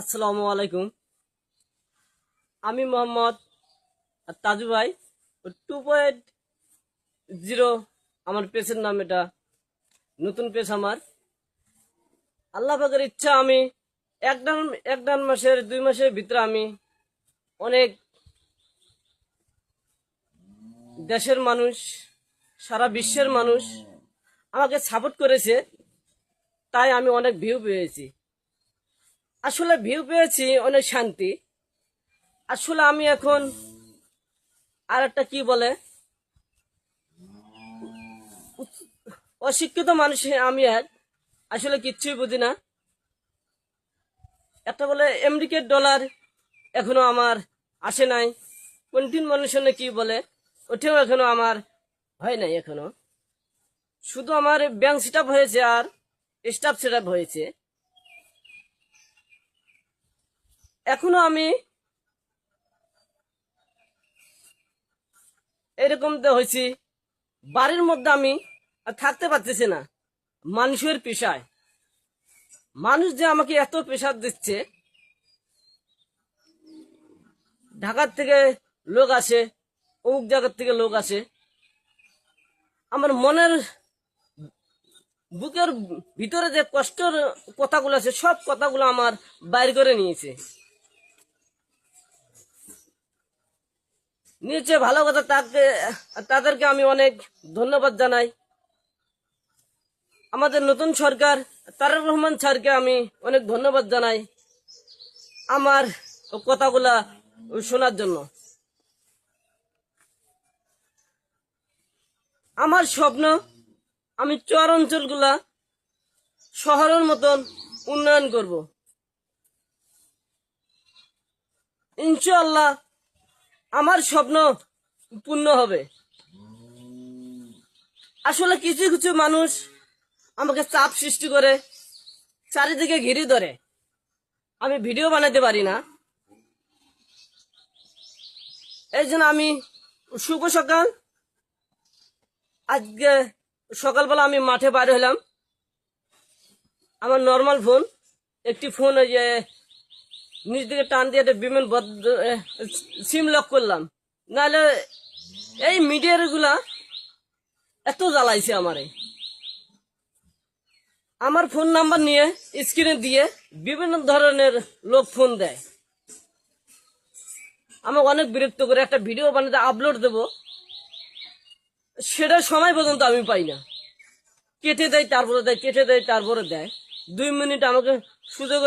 আসসালামু আলাইকুম। আমি মোহাম্মদ তাজু ভাই। 2.0 আমার পেজের নাম। এটা নতুন পেজ আমার। আল্লাহ পাকের ইচ্ছা আমি এক দেড় মাসের 2 মাসের ভিতরে আমি অনেক দেশের মানুষ, সারা বিশ্বের মানুষ আমাকে সাপোর্ট করেছে, তাই আমি অনেক ভিউ পেয়েছি। আসলে ভিউ পেয়েছি অনেক শান্তি। আসলে আমি এখন আর একটা কি বলে অশিক্ষিত মানুষ। আমি আসলে কিচ্ছুই বুঝি না। একটা বলে আমেরিকার ডলার এখনো আমার আসে নাই। কন্টিন মানুষের কি বলে ওটাও এখনো আমার হয় নাই। এখনো শুধু আমার ব্যাংক সেট আপ হয়েছে আর স্টাফ সেট আপ হয়েছে। এখনো আমি এরকম হয়েছি, বাড়ির মধ্যে আমি আর থাকতে পারতেছি না। মানুষের পেশায় মানুষ যে আমাকে এত প্রেশার দিচ্ছে, ঢাকার থেকে লোক আসে, অমুক জায়গার থেকে লোক আসে। আমার মনের বুকের ভিতরে যে কষ্টের কথাগুলো আছে সব কথাগুলো আমার বাইর করে নিয়েছে। ভালো কথা, তাদেরকে আমি অনেক ধন্যবাদ জানাই। আমাদের নতুন সরকার তারেক রহমান স্যারকে আমি অনেক ধন্যবাদ জানাই আমার কথাগুলা শোনার জন্য। আমার স্বপ্ন আমি চর অঞ্চলগুলা শহরের মতন উন্নয়ন করব। ইনশাআল্লাহ আমার স্বপ্ন পূর্ণ হবে। আসলে কিছু কিছু মানুষ আমাকে চাপ সৃষ্টি করে, চারিদিকে ঘিরে ধরে। আমি ভিডিও বানাতে পারি না। এই জন্য আমি শুভ সকাল, আজকে সকালবেলা আমি মাঠে বাইর হলাম। আমার নর্মাল ফোন, একটি ফোন ওই যে নিচ দিকে টান দিয়ে বিমান সিম লক করলাম, নাহলে এই মিডিয়ার গুলা এত জ্বালাইছে আমারে। আমার ফোন নাম্বার নিয়ে স্ক্রিনে দিয়ে বিভিন্ন ধরনের লোক ফোন দেয়। আমাকে অনেক বিরক্ত করে। একটা ভিডিও বানাতে আপলোড দেব, সেটা সময় পর্যন্ত আমি পাই না। কেটে দেয় তারপরে দেয়, কেটে দেয় তারপরে দেয়। 2 মিনিট আমাকে সুযোগ